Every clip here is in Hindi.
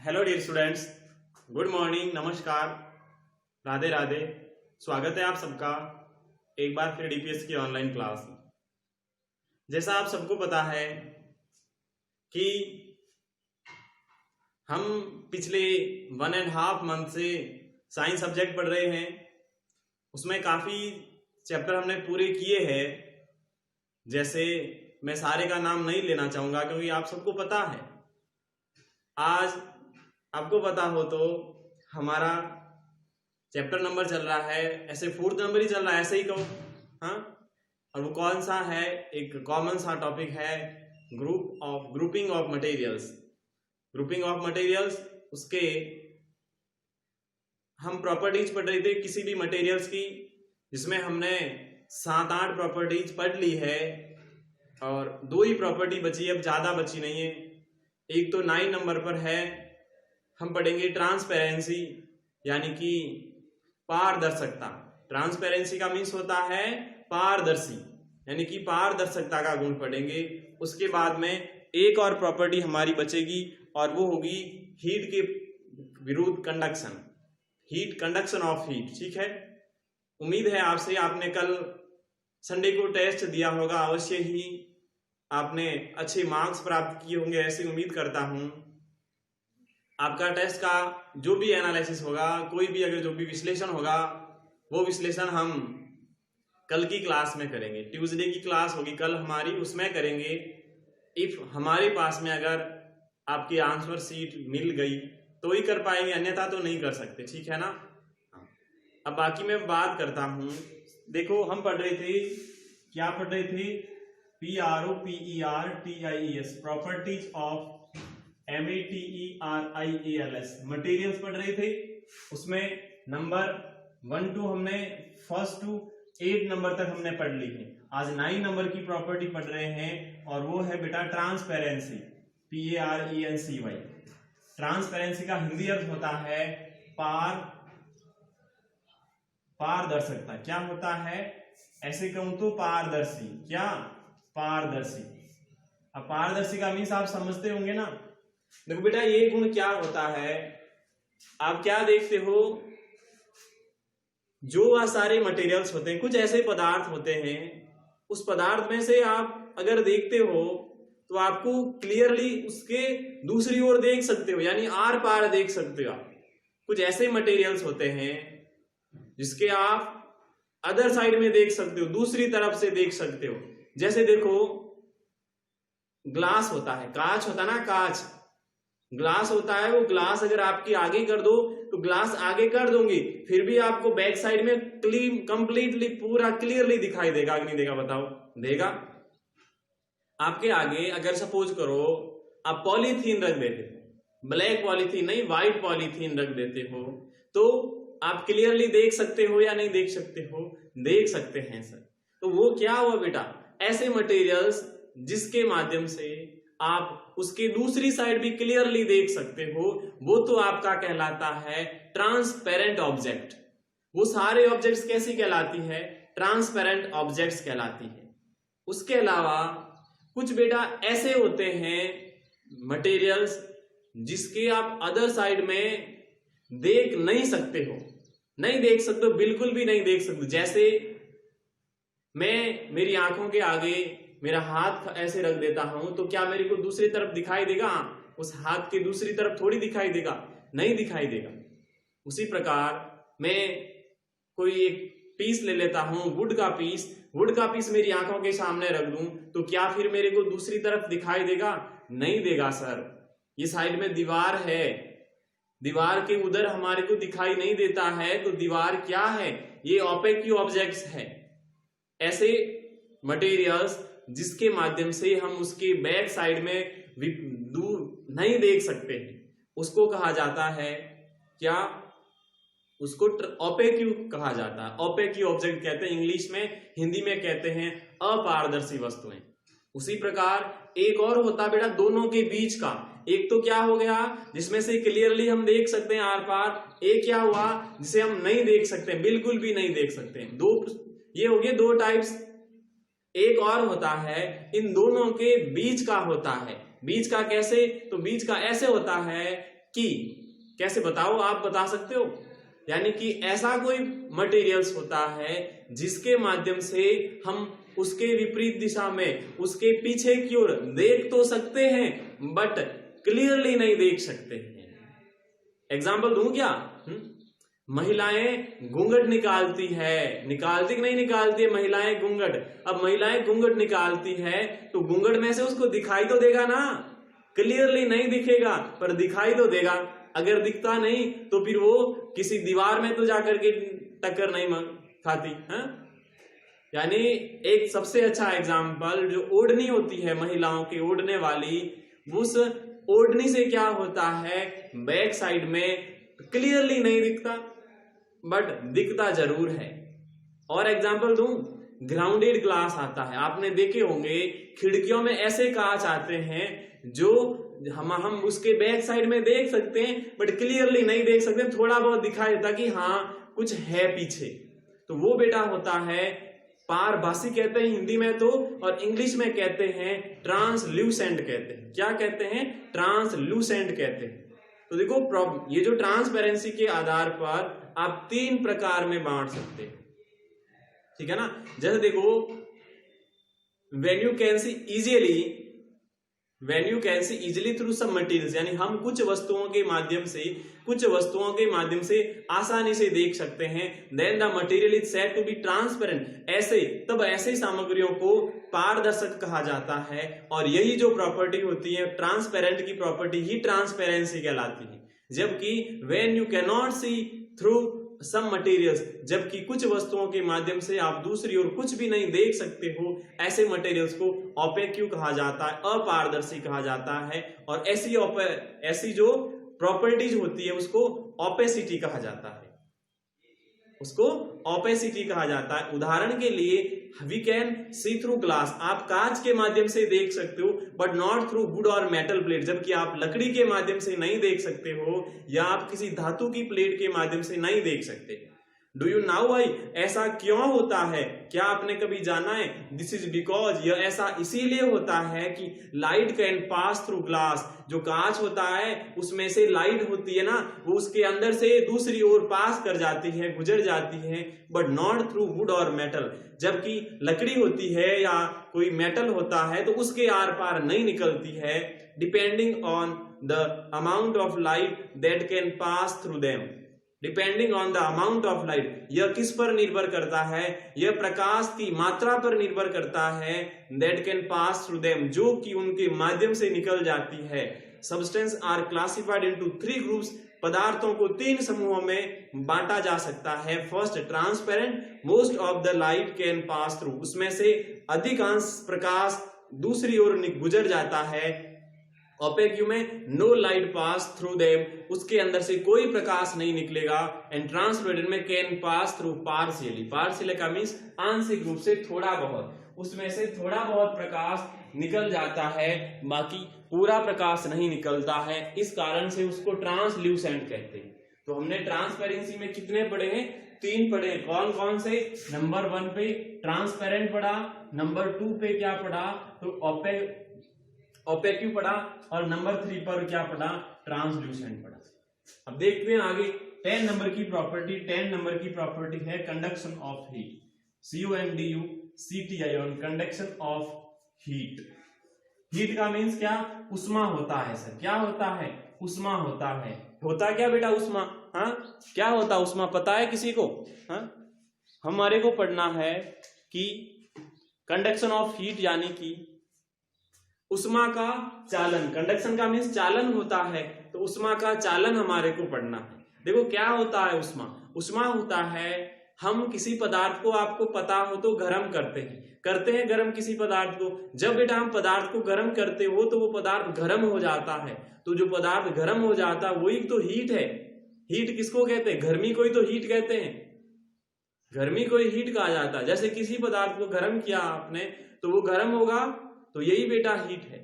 Hello dear students, good morning, नमस्कार, राधे राधे। स्वागत है आप सबका एक बार फिर डीपीएस की ऑनलाइन क्लास में। जैसा आप सबको पता है कि हम पिछले 1.5 मंथ से साइंस सब्जेक्ट पढ़ रहे हैं। उसमें काफ़ी चैप्टर हमने पूरे किए हैं। जैसे मैं सारे का नाम नहीं लेना चाहूँगा क्योंकि आप सबको पता है। आज आपको पता हो तो हमारा चैप्टर नंबर चल रहा है, ऐसे 4th नंबर ही चल रहा है, ऐसे ही कहो। हाँ, और वो कौन सा है? एक कॉमन सा टॉपिक है, grouping of materials. Grouping of materials, उसके हम प्रॉपर्टीज पढ़ रहे थे किसी भी मटेरियल्स की, जिसमें हमने 7-8 प्रॉपर्टीज पढ़ ली है और 2 ही प्रॉपर्टी बची, अब ज्यादा बची नहीं है। एक तो 9 नंबर पर है, हम पढ़ेंगे ट्रांसपेरेंसी, यानी कि पारदर्शकता। ट्रांसपेरेंसी का मीन्स होता है पारदर्शी, यानी कि पारदर्शकता का गुण पढ़ेंगे। उसके बाद में एक और प्रॉपर्टी हमारी बचेगी और वो होगी हीट के विरुद्ध कंडक्शन, कंडक्शन ऑफ हीट। ठीक है, उम्मीद है आपसे, आपने कल संडे को टेस्ट दिया होगा, अवश्य ही आपने अच्छे मार्क्स प्राप्त किए होंगे, ऐसी उम्मीद करता हूं। आपका टेस्ट का जो भी एनालिसिस होगा, कोई भी अगर जो भी विश्लेषण होगा, वो विश्लेषण हम कल की क्लास में करेंगे। ट्यूसडे की क्लास होगी कल हमारी, उसमें करेंगे। इफ हमारे पास में अगर आपकी आंसर शीट मिल गई तो ही कर पाएंगे, अन्यथा तो नहीं कर सकते। ठीक है ना? अब बाकी मैं बात करता हूं। देखो, हम पढ़ रहे थे, क्या पढ़ रहे थे? PROPERTIES, properties of METERIALS, materials पढ़ रहे थे। उसमें नंबर 1 to हमने फर्स्ट टू 8 नंबर तक हमने पढ़ ली है। आज 9 नंबर की प्रॉपर्टी पढ़ रहे हैं और वो है बेटा ट्रांसपेरेंसी, PARENCY। ट्रांसपेरेंसी का हिंदी अर्थ होता है पारदर्शकता। क्या होता है? ऐसे कहूं तो पारदर्शी। क्या? पारदर्शी। अब पारदर्शी का मीन्स आप समझते होंगे ना। देखो बेटा, ये गुण क्या होता है, आप क्या देखते हो, जो सारे मटेरियल्स होते हैं, कुछ ऐसे पदार्थ होते हैं, उस पदार्थ में से आप अगर देखते हो तो आपको क्लियरली उसके दूसरी ओर देख सकते हो, यानी आर पार देख सकते हो आप। कुछ ऐसे मटेरियल्स होते हैं जिसके आप अदर साइड में देख सकते हो, दूसरी तरफ से देख सकते हो। जैसे देखो, ग्लास होता है, कांच होता है ना, कांच ग्लास होता है। वो ग्लास अगर आपकी आगे कर दो तो ग्लास आगे कर दूंगी, फिर भी आपको बैक साइड में कंप्लीटली पूरा क्लियरली दिखाई देगा कि नहीं देगा? बताओ, देगा। आपके आगे अगर सपोज करो आप पॉलीथीन रख देते हो, ब्लैक पॉलीथीन नहीं, व्हाइट पॉलीथीन रख देते हो, तो आप क्लियरली देख सकते हो या नहीं देख सकते हो? देख सकते हैं सर। तो वो क्या हुआ बेटा? ऐसे मटेरियल्स जिसके माध्यम से आप उसकी दूसरी साइड भी क्लियरली देख सकते हो, वो तो आपका कहलाता है ट्रांसपेरेंट ऑब्जेक्ट। वो सारे ऑब्जेक्ट्स कैसी कहलाती है? ट्रांसपेरेंट ऑब्जेक्ट्स कहलाती है। उसके अलावा कुछ बेटा ऐसे होते हैं मटेरियल्स जिसके आप अदर साइड में देख नहीं सकते हो, नहीं देख सकते हो, बिल्कुल भी नहीं देख सकते। जैसे मैं मेरी आंखों के आगे मेरा हाथ ऐसे रख देता हूं तो क्या मेरे को दूसरी तरफ दिखाई देगा? उस हाथ की दूसरी तरफ थोड़ी दिखाई देगा, नहीं दिखाई देगा। उसी प्रकार मैं कोई एक पीस ले लेता हूं, वुड का पीस मेरी आंखों के सामने रख दूं तो क्या फिर मेरे को दूसरी तरफ दिखाई देगा? नहीं देगा सर। ये साइड में दीवार है, दीवार के उधर हमारे को दिखाई नहीं देता है, तो दीवार क्या है? ये ओपेक ऑब्जेक्ट्स है। ऐसे मटेरियल्स जिसके माध्यम से हम उसके बैक साइड में दूर नहीं देख सकते हैं, उसको कहा जाता है क्या? उसको ओपेक्यू कहा जाता है। ओपेक्यू ऑब्जेक्ट कहते हैं इंग्लिश में, हिंदी में कहते हैं अपारदर्शी वस्तुएं। उसी प्रकार एक और होता बेटा दोनों के बीच का। एक तो क्या हो गया जिसमें से क्लियरली हम देख सकते हैं आर पार, एक क्या हुआ जिसे हम नहीं देख सकते, बिल्कुल भी नहीं देख सकते। दो, ये हो गए 2 टाइप्स। एक और होता है इन दोनों के बीच का होता है। बीच का कैसे? तो बीच का ऐसे होता है कि कैसे बताओ, आप बता सकते हो? यानी कि ऐसा कोई मटेरियल्स होता है जिसके माध्यम से हम उसके विपरीत दिशा में, उसके पीछे की ओर देख तो सकते हैं बट क्लियरली नहीं देख सकते हैं। एग्जाम्पल दूं क्या? महिलाएं घूंघट निकालती है, निकालती कि नहीं निकालती है महिलाएं घूंघट? अब महिलाएं घूंघट निकालती है तो घूंघट में से उसको दिखाई तो देगा ना, क्लियरली नहीं दिखेगा पर दिखाई तो देगा। अगर दिखता नहीं तो फिर वो किसी दीवार में तो जाकर के टक्कर नहीं खाती है। यानी एक सबसे अच्छा एग्जाम्पल, जो ओढ़नी होती है महिलाओं की ओढ़ने वाली, उस ओढ़नी से क्या होता है, बैक साइड में क्लियरली नहीं दिखता बट दिखता जरूर है। और एग्जाम्पल दूं, ग्राउंडेड ग्लास आता है, आपने देखे होंगे खिड़कियों में ऐसे कांच आते हैं जो हम उसके बैक साइड में देख सकते हैं बट क्लियरली नहीं देख सकते, थोड़ा बहुत दिखाई देता कि हाँ कुछ है पीछे। तो वो बेटा होता है पारभासी कहते हैं हिंदी में तो, और इंग्लिश में कहते हैं ट्रांसल्यूसेंट कहते हैं। क्या कहते हैं? ट्रांसल्यूसेंट कहते हैं। तो देखो ये जो ट्रांसपेरेंसी के आधार पर आप 3 प्रकार में बांट सकते हैं, ठीक है ना। जैसे देखो, when you can see easily through some materials, यानी हम कुछ वस्तुओं के माध्यम से आसानी से देख सकते हैं। then the material is said to be transparent, ऐसे सामग्रियों को पारदर्शक कहा जाता है। और यही जो प्रॉपर्टी होती है ट्रांसपेरेंट की प्रॉपर्टी ही ट्रांसपेरेंसी कहलाती है। जबकि when you cannot see through some materials, जबकि कुछ वस्तुओं के माध्यम से आप दूसरी ओर कुछ भी नहीं देख सकते हो, ऐसे मटेरियल्स को ओपेक्यू कहा जाता है, अपारदर्शी कहा जाता है। और ऐसी जो प्रॉपर्टीज होती है उसको ओपेसिटी कहा जाता है, उदाहरण के लिए we can see through glass, आप कांच के माध्यम से देख सकते हो बट नॉट थ्रू वुड और मेटल प्लेट, जबकि आप लकड़ी के माध्यम से नहीं देख सकते हो या आप किसी धातु की प्लेट के माध्यम से नहीं देख सकते। Do you know why? ऐसा क्यों होता है? क्या आपने कभी जाना है? दिस इज बिकॉज, यह ऐसा इसीलिए होता है कि light can pass through glass, जो कांच होता है उसमें से लाइट होती है ना, वो उसके अंदर से दूसरी ओर पास कर जाती है, गुजर जाती है, बट नॉट थ्रू वुड और मेटल। जबकि लकड़ी होती है या कोई मेटल होता है तो उसके आर पार नहीं निकलती है, depending on the amount of light that can pass through them. Depending on the amount of light, यह किस पर निर्भर करता है? यह प्रकाश की मात्रा पर निर्भर करता है। That can pass through them, जो कि उनके माध्यम से निकल जाती है। Substance are classified into 3 groups, पदार्थों को 3 समूहों में बांटा जा सकता है। First transparent, most of the light can pass through, उसमें से अधिकांश प्रकाश दूसरी ओर गुजर जाता है। ओपेक्यू में no light pass through them, उसके अंदर से कोई प्रकाश नहीं निकलेगा। एंड ट्रांसपेरेंट में can pass through partially, partially का मींस आंशिक रूप से, थोड़ा बहुत, उसमें से थोड़ा बहुत प्रकाश निकल जाता है, बाकी पूरा प्रकाश नहीं निकलता है। इस कारण से उसको ट्रांसल्यूसेंट कहते हैं। तो हमने ट्रांसपेरेंसी में कितने पढ़े हैं? 3 पढ़े हैं। कौन कौन से? नंबर 1 पे ट्रांसपेरेंट पढ़ा, नंबर 2 पे क्या पढ़ा? तो ओपेक्यू पढ़ा, और नंबर 3 पर क्या पढ़ा? ट्रांसल्यूसेंट पढ़ा। अब देखते हैं आगे 10 नंबर की प्रॉपर्टी। 10 नंबर की प्रॉपर्टी है conduction of heat, CONDUCTION, conduction of heat. Heat का मीन्स क्या? उष्मा होता है सर। क्या होता है? उष्मा होता है। होता क्या बेटा उष्मा? हाँ, क्या होता उष्मा? पता है किसी को? हाँ, हमारे को पढ़ना है कि कंडक्शन ऑफ हीट यानी कि उष्मा का चालन। कंडक्शन का मीन्स चालन होता है, तो उष्मा का चालन हमारे को पढ़ना है। देखो क्या होता है उष्मा? उष्मा होता है, हम किसी पदार्थ को, आपको पता हो तो गर्म करते हैं गर्म किसी पदार्थ को। जब बेटा हम पदार्थ को गर्म करते हो तो वो पदार्थ गर्म हो जाता है। तो जो पदार्थ गर्म हो जाता है वही तो हीट है। हीट किसको कहते हैं? गर्मी को ही तो हीट कहते हैं, गर्मी को ही हीट कहा जाता है। जैसे किसी पदार्थ को गर्म किया आपने तो वो गर्म होगा, तो यही बेटा हीट है।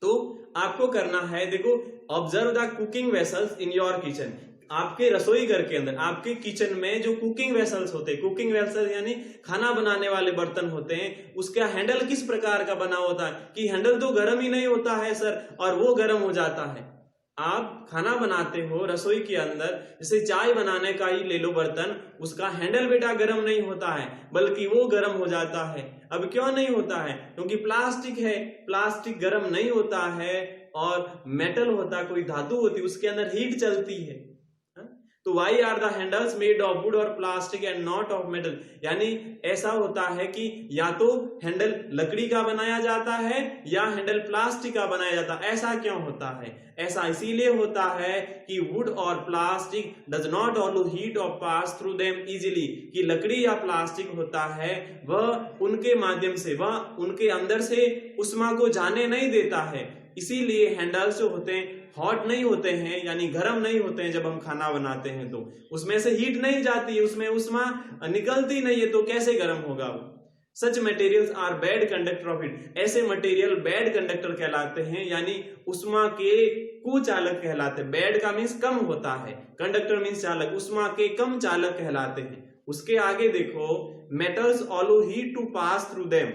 तो आपको करना है, देखो, observe the cooking vessels in your kitchen. आपके रसोई घर के अंदर, आपके किचन में जो कुकिंग वेसल्स होते हैं, कुकिंग वेसल्स यानी खाना बनाने वाले बर्तन होते हैं, उसका हैंडल किस प्रकार का बना होता है? कि हैंडल तो गर्म ही नहीं होता है सर, और वो गर्म हो जाता है। आप खाना बनाते हो रसोई के अंदर, जैसे चाय बनाने का ही ले लो बर्तन, उसका हैंडल बेटा गर्म नहीं होता है बल्कि वो गर्म हो जाता है। अब क्यों नहीं होता है? क्योंकि प्लास्टिक है, प्लास्टिक गर्म नहीं होता है, और मेटल होता, कोई धातु होती, उसके अंदर हीट चलती है। तो why are the handles made of wood और plastic and not of metal, यानी ऐसा होता है कि या तो हैंडल लकड़ी का बनाया जाता है या हैंडल प्लास्टिक का बनाया जाता है। ऐसा क्यों होता है? ऐसा इसीलिए होता है कि वुड और plastic does not allow heat of pass through them easily, कि लकड़ी या प्लास्टिक होता है वह उनके माध्यम से, वह उनके अंदर से उष्मा को जाने नहीं देता है। इसीलिए हैंडल्स जो होते हैं हॉट नहीं होते हैं, यानी गर्म नहीं होते हैं। जब हम खाना बनाते हैं तो उसमें से हीट नहीं जाती, उसमें उष्मा निकलती नहीं है, तो कैसे गर्म होगा वो? Such materials are bad conductor of heat, ऐसे मटेरियल बैड कंडक्टर कहलाते हैं, यानी उष्मा के कुचालक कहलाते हैं। बैड का मीन्स कम होता है, कंडक्टर मीन्स चालक, उष्मा के कम चालक कहलाते हैं। उसके आगे देखो, metals allow heat to pass through them,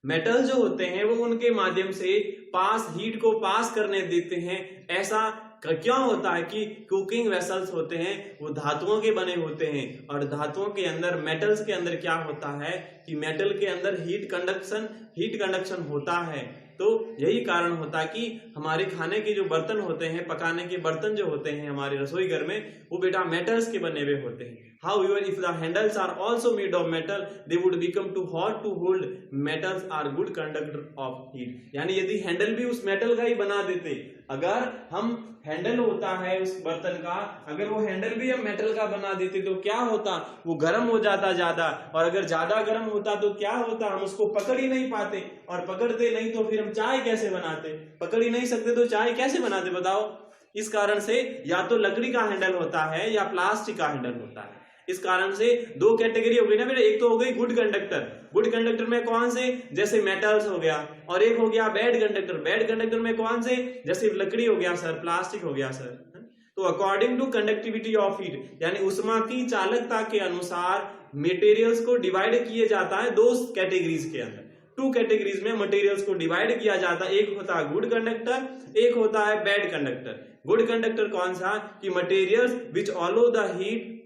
metal जो होते हैं वो उनके माध्यम से पास, हीट को पास करने देते हैं। ऐसा क्यों होता है कि कुकिंग वेसल्स होते हैं वो धातुओं के बने होते हैं, और धातुओं के अंदर, मेटल्स के अंदर क्या होता है कि मेटल के अंदर हीट कंडक्शन होता है। तो यही कारण होता है कि हमारे खाने के जो बर्तन होते हैं, पकाने के बर्तन जो होते हैं हमारे रसोई घर में, वो बेटा मेटल्स के बने हुए होते हैं। However, if the handles are also made of metal, they would become too hot to hold. Metals are good conductor of heat. यानी यदि हैंडल भी उस मेटल का ही बना देते, अगर हम हैंडल होता है उस बर्तन का, अगर वो हैंडल भी हम मेटल का बना देते तो क्या होता? वो गर्म हो जाता ज्यादा, और अगर ज्यादा गर्म होता तो क्या होता? हम उसको पकड़ ही नहीं पाते, और पकड़ते नहीं तो फिर हम चाय कैसे बनाते? पकड़ ही नहीं सकते तो चाय कैसे बनाते बताओ? इस कारण से या तो लकड़ी का हैंडल होता है या प्लास्टिक का हैंडल होता है। इस कारण से दो कैटेगरी हो गई ना बेटा, एक तो हो गई गुड कंडक्टर, गुड कंडक्टर में कौन से? जैसे मेटल्स हो गया, और एक हो गया बैड कंडक्टर, बैड कंडक्टर में कौन से? जैसे लकड़ी हो गया सर, प्लास्टिक हो गया सर। तो according to conductivity of heat, यानी उष्मा की चालकता के अनुसार मटेरियल्स को डिवाइड किया जाता है दो कैटेगरीज के अंदर। टू कैटेगरीज में मटेरियल्स को डिवाइड किया जाता है, एक होता है गुड कंडक्टर, एक होता है बैड कंडक्टर। गुड कंडक्टर कौन सा? कि materials which allow the heat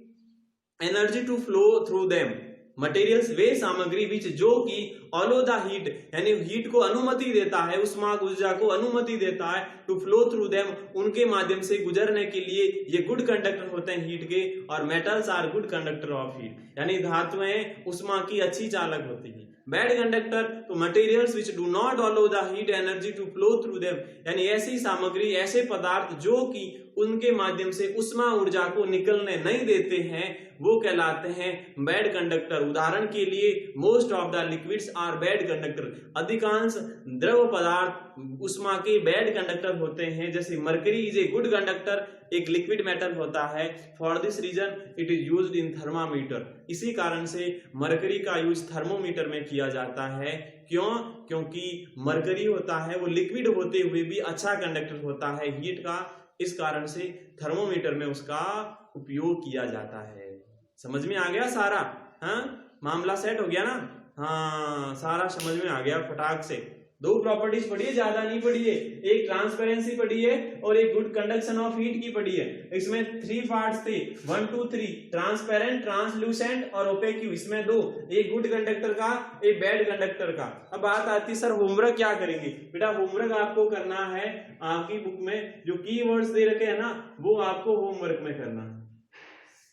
energy to flow through them, materials वे सामग्री विच जो कि अलाउ द हीट, यानी हीट को अनुमति देता है, उष्मा ऊर्जा को अनुमति देता है, टू फ्लो थ्रू देम, उनके माध्यम से गुजरने के लिए ये गुड कंडक्टर होते हैं हीट के। और metals are good conductor of heat, यानी धातुएं उष्मा की अच्छी चालक होती है। बैड कंडक्टर तो materials which do not allow the heat energy to flow through them, यानी ऐसी सामग्री, ऐसे पदार्थ जो कि उनके माध्यम से उष्मा ऊर्जा को निकलने नहीं देते हैं, वो कहलाते हैं बैड कंडक्टर। उदाहरण के लिए most of the liquids are bad conductor, अधिकांश द्रव पदार्थ उष्मा के बैड कंडक्टर होते हैं। जैसे mercury is a good conductor, एक लिक्विड मेटल होता है। For this reason it is used in thermometer, इसी कारण से मरकरी का यूज थर्मोमीटर में किया जाता है। क्यों? क्योंकि मरकरी होता है वो लिक्विड होते हुए भी अच्छा कंडक्टर होता है हीट का, इस कारण से थर्मोमीटर में उसका उपयोग किया जाता है। समझ में आ गया सारा? हाँ, मामला सेट हो गया ना? हाँ, सारा समझ में आ गया फटाक से। दो प्रॉपर्टीज पढ़ी है, ज्यादा नहीं पढ़ी है, एक ट्रांसपेरेंसी पढ़ी है और एक गुड कंडक्शन ऑफ हीट की पढ़ी है। इसमें 3 पार्ट्स थे, 1 2 3, ट्रांसपेरेंट, ट्रांसल्यूसेंट और ओपेक। इसमें दो, एक गुड कंडक्टर का, एक बैड कंडक्टर का। अब बात आती सर होमवर्क क्या करेंगे? बेटा होमवर्क आपको करना है, आपकी बुक में जो कीवर्ड्स दे रखे हैं ना, वो आपको होमवर्क में करना है।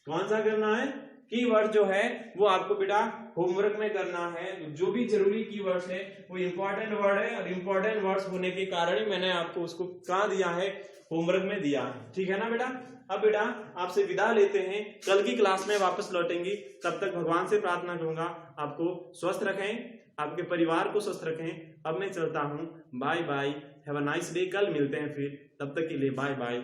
कौन सा करना है? कीवर्ड जो है वो आपको बेटा होमवर्क में करना है। जो भी जरूरी कीवर्ड्स है वो इंपॉर्टेंट वर्ड है, और इंपॉर्टेंट वर्ड्स होने के कारण ही मैंने आपको उसको कहाँ दिया है? होमवर्क में दिया है। ठीक है ना बेटा? अब बेटा आपसे विदा लेते हैं, कल की क्लास में वापस लौटेंगे। तब तक भगवान से प्रार्थना करूंगा आपको स्वस्थ रखें, आपके परिवार को स्वस्थ रखें। अब मैं चलता हूँ, bye bye, have a nice day. कल मिलते हैं फिर, तब तक के लिए बाय बाय।